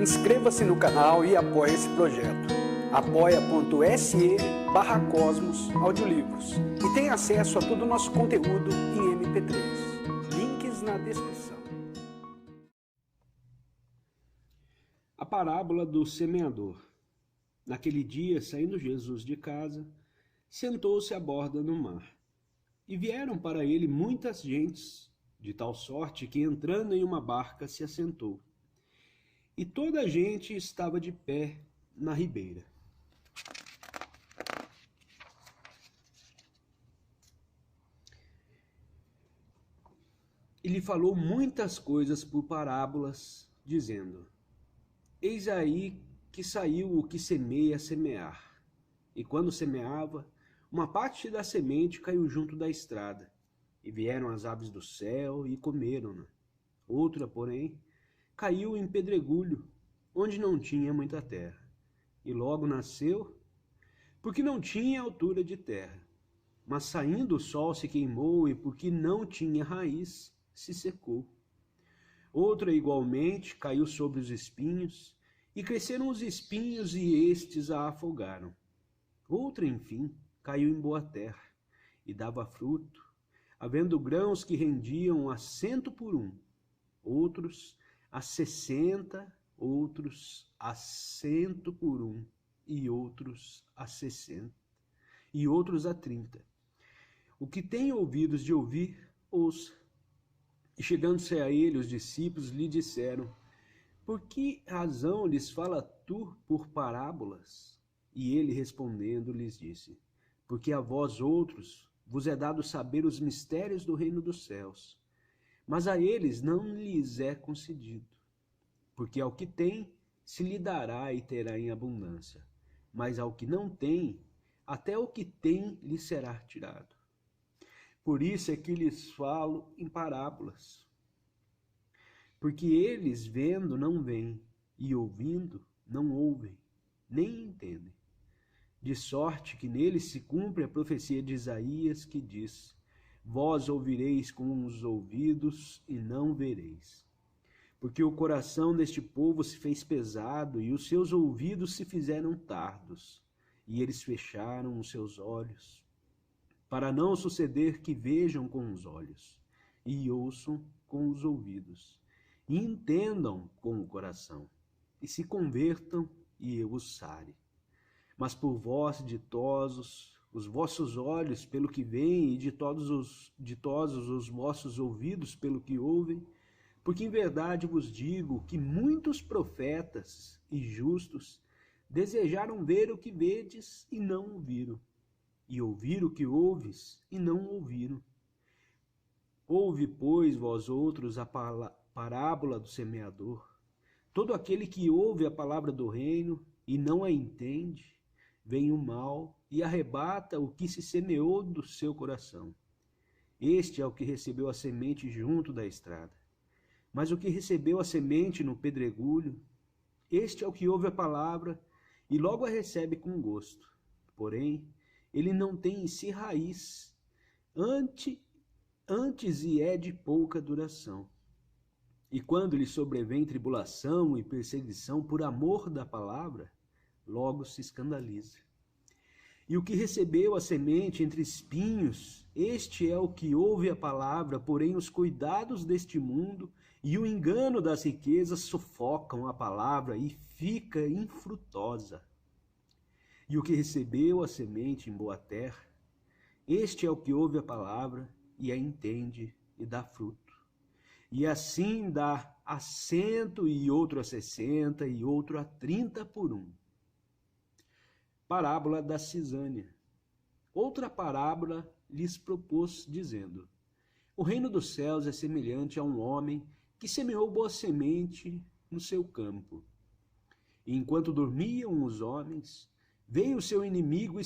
Inscreva-se no canal e apoie esse projeto. apoia.se/Cosmos Audiolivros e tenha acesso a todo o nosso conteúdo em MP3. Links na descrição. A parábola do semeador. Naquele dia, saindo Jesus de casa, sentou-se à borda do mar. E vieram para ele muitas gentes, de tal sorte que, entrando em uma barca, se assentou. E toda a gente estava de pé na ribeira. E lhe falou muitas coisas por parábolas, dizendo: Eis aí que saiu o que semeia a semear. E quando semeava, uma parte da semente caiu junto da estrada, e vieram as aves do céu e comeram-na. Outra, porém, caiu em pedregulho, onde não tinha muita terra, e logo nasceu, porque não tinha altura de terra. Mas saindo o sol se queimou, e porque não tinha raiz, se secou. Outra, igualmente, caiu sobre os espinhos, e cresceram os espinhos, e estes a afogaram. Outra, enfim, caiu em boa terra, e dava fruto, havendo grãos que rendiam a 100 por 1, outros a 60, outros a 100 por 1, e outros a 60, e outros a 30. O que tem ouvidos de ouvir, ouça. E chegando-se a ele, os discípulos lhe disseram: Por que razão lhes fala tu por parábolas? E ele respondendo lhes disse: Porque a vós outros vos é dado saber os mistérios do reino dos céus, mas a eles não lhes é concedido. Porque ao que tem, se lhe dará e terá em abundância, mas ao que não tem, até o que tem lhe será tirado. Por isso é que lhes falo em parábolas. Porque eles, vendo, não veem, e ouvindo, não ouvem, nem entendem. De sorte que neles se cumpre a profecia de Isaías, que diz: Vós ouvireis com os ouvidos e não vereis. Porque o coração deste povo se fez pesado, e os seus ouvidos se fizeram tardos, e eles fecharam os seus olhos, para não suceder que vejam com os olhos, e ouçam com os ouvidos, e entendam com o coração, e se convertam, e eu os sare. Mas por vós, ditosos, os vossos olhos pelo que veem, e ditosos os vossos ouvidos pelo que ouvem, porque em verdade vos digo que muitos profetas e justos desejaram ver o que vedes e não o viram, e ouvir o que ouves e não ouviram. Ouve, pois, vós outros a parábola do semeador. Todo aquele que ouve a palavra do reino e não a entende, vem o mal e arrebata o que se semeou do seu coração. Este é o que recebeu a semente junto da estrada. Mas o que recebeu a semente no pedregulho, este é o que ouve a palavra e logo a recebe com gosto. Porém, ele não tem em si raiz, antes e é de pouca duração. E quando lhe sobrevém tribulação e perseguição por amor da palavra, logo se escandaliza. E o que recebeu a semente entre espinhos, este é o que ouve a palavra, porém os cuidados deste mundo e o engano das riquezas sufocam a palavra e fica infrutosa. E o que recebeu a semente em boa terra, este é o que ouve a palavra e a entende e dá fruto. E assim dá a 100, e outro a 60, e outro a 30 por 1. Parábola da cisânia. Outra parábola lhes propôs, dizendo: O reino dos céus é semelhante a um homem que semeou boa semente no seu campo. E enquanto dormiam os homens, veio o seu inimigo e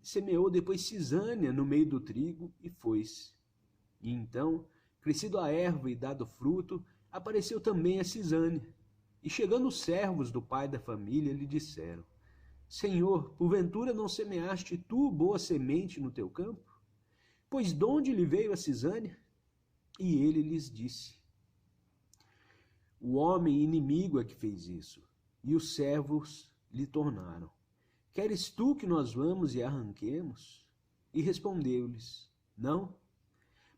semeou depois cisânia no meio do trigo e foi-se. E então, crescido a erva e dado fruto, apareceu também a cisânia. E chegando os servos do pai da família, lhe disseram: Senhor, porventura não semeaste tu boa semente no teu campo? Pois de onde lhe veio a cisânia? E ele lhes disse: O homem inimigo é que fez isso. E os servos lhe tornaram: Queres tu que nós vamos e arranquemos? E respondeu-lhes: Não,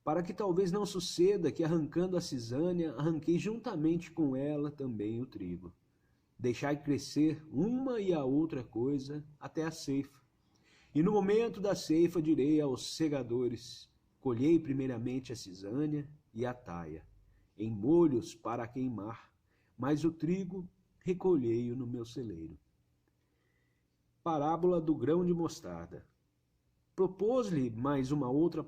para que talvez não suceda que, arrancando a cisânia, arranquei juntamente com ela também o trigo. Deixai crescer uma e a outra coisa até a ceifa. E no momento da ceifa direi aos segadores: Colhei primeiramente a cisânia e a taia, em molhos para queimar, mas o trigo recolhei-o no meu celeiro. Parábola do grão de mostarda. Propôs-lhe mais uma outra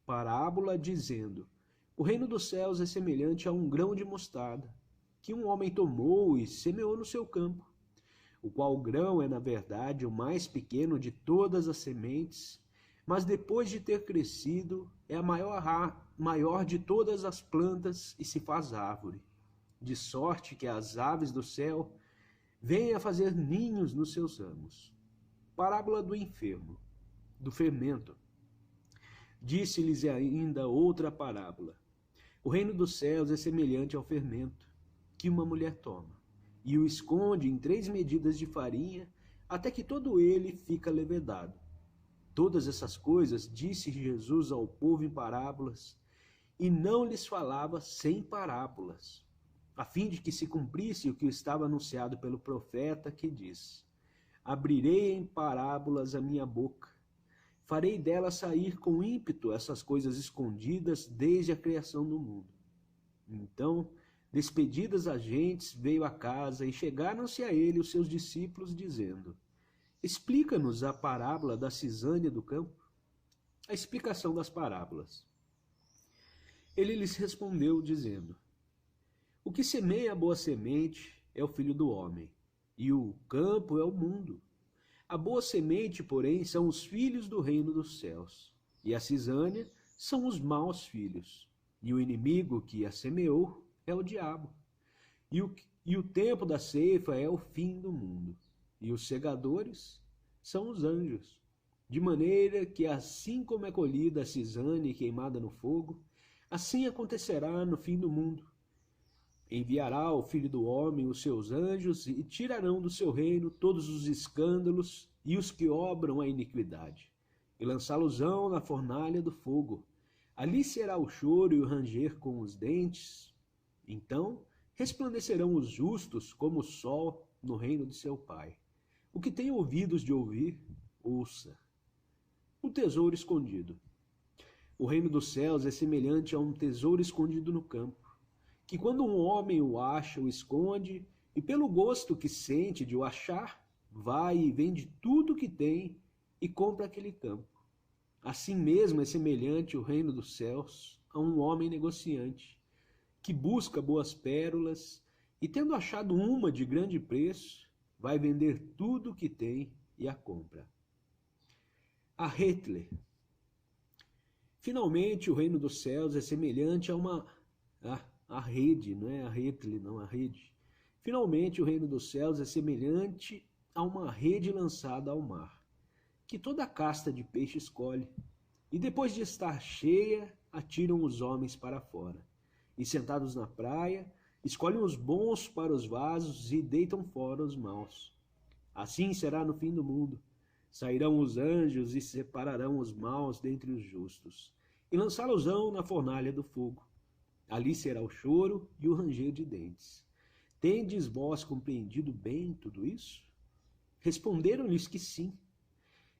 parábola, dizendo: O reino dos céus é semelhante a um grão de mostarda, que um homem tomou e semeou no seu campo, o qual grão é, na verdade, o mais pequeno de todas as sementes, mas depois de ter crescido, é a maior de todas as plantas e se faz árvore, de sorte que as aves do céu vêm a fazer ninhos nos seus ramos. Parábola do enfermo, do fermento. Disse-lhes ainda outra parábola: O reino dos céus é semelhante ao fermento, que uma mulher toma, e o esconde em 3 medidas de farinha, até que todo ele fica levedado. Todas essas coisas disse Jesus ao povo em parábolas, e não lhes falava sem parábolas, a fim de que se cumprisse o que estava anunciado pelo profeta, que diz: Abrirei em parábolas a minha boca, farei dela sair com ímpeto essas coisas escondidas desde a criação do mundo. Então, despedidas as gentes, veio a casa, e chegaram-se a ele os seus discípulos, dizendo: Explica-nos a parábola da cisânia do campo. A explicação das parábolas. Ele lhes respondeu, dizendo: O que semeia a boa semente é o Filho do Homem, e o campo é o mundo. A boa semente, porém, são os filhos do reino dos céus, e a cisânia são os maus filhos, e o inimigo que a semeou é o diabo. E o tempo da ceifa é o fim do mundo, e os segadores são os anjos. De maneira que, assim como é colhida a cisânia e queimada no fogo, assim acontecerá no fim do mundo. Enviará o Filho do Homem os seus anjos, e tirarão do seu reino todos os escândalos e os que obram a iniquidade, e lançá-los-ão na fornalha do fogo. Ali será o choro e o ranger com os dentes. Então resplandecerão os justos como o sol no reino de seu Pai. O que tem ouvidos de ouvir, ouça. O tesouro escondido. O reino dos céus é semelhante a um tesouro escondido no campo, que quando um homem o acha, o esconde, e pelo gosto que sente de o achar, vai e vende tudo o que tem e compra aquele campo. Assim mesmo é semelhante o reino dos céus a um homem negociante, que busca boas pérolas, e tendo achado uma de grande preço, vai vender tudo o que tem e a compra. A Hitler. Finalmente, o reino dos céus é semelhante a uma... A rede, não é a Hitler, não, a rede. Finalmente, o reino dos céus é semelhante a uma rede lançada ao mar, que toda a casta de peixes colhe, e depois de estar cheia, atiram os homens para fora. E sentados na praia, escolhem os bons para os vasos e deitam fora os maus. Assim será no fim do mundo. Sairão os anjos e separarão os maus dentre os justos, e lançá-los-ão na fornalha do fogo. Ali será o choro e o ranger de dentes. Tendes vós compreendido bem tudo isso? Responderam-lhes que sim.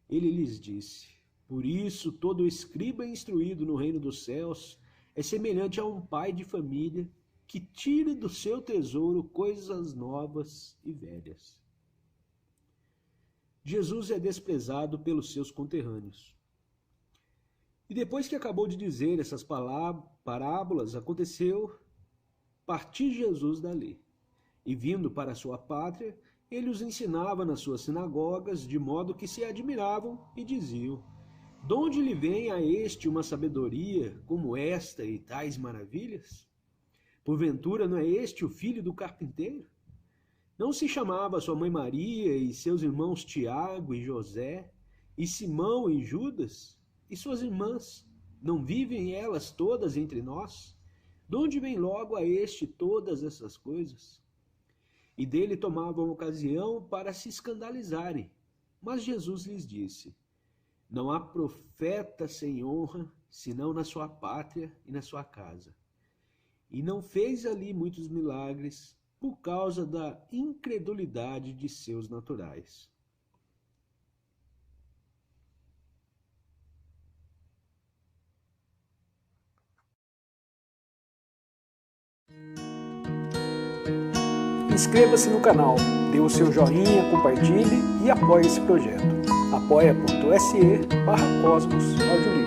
Ele lhes disse: Por isso todo escriba instruído no reino dos céus é semelhante a um pai de família que tira do seu tesouro coisas novas e velhas. Jesus é desprezado pelos seus conterrâneos. E depois que acabou de dizer essas parábolas, aconteceu partir Jesus dali. E vindo para a sua pátria, ele os ensinava nas suas sinagogas, de modo que se admiravam e diziam: De onde lhe vem a este uma sabedoria como esta e tais maravilhas? Porventura não é este o filho do carpinteiro? Não se chamava sua mãe Maria e seus irmãos Tiago e José, e Simão e Judas? E suas irmãs, não vivem elas todas entre nós? De onde vem logo a este todas essas coisas? e dele tomavam ocasião para se escandalizarem. Mas Jesus lhes disse: não há profeta sem honra, senão na sua pátria e na sua casa. E não fez ali muitos milagres por causa da incredulidade de seus naturais. Inscreva-se no canal, dê o seu joinha, compartilhe e apoie esse projeto. apoia.se/Cosmos Audiolivros.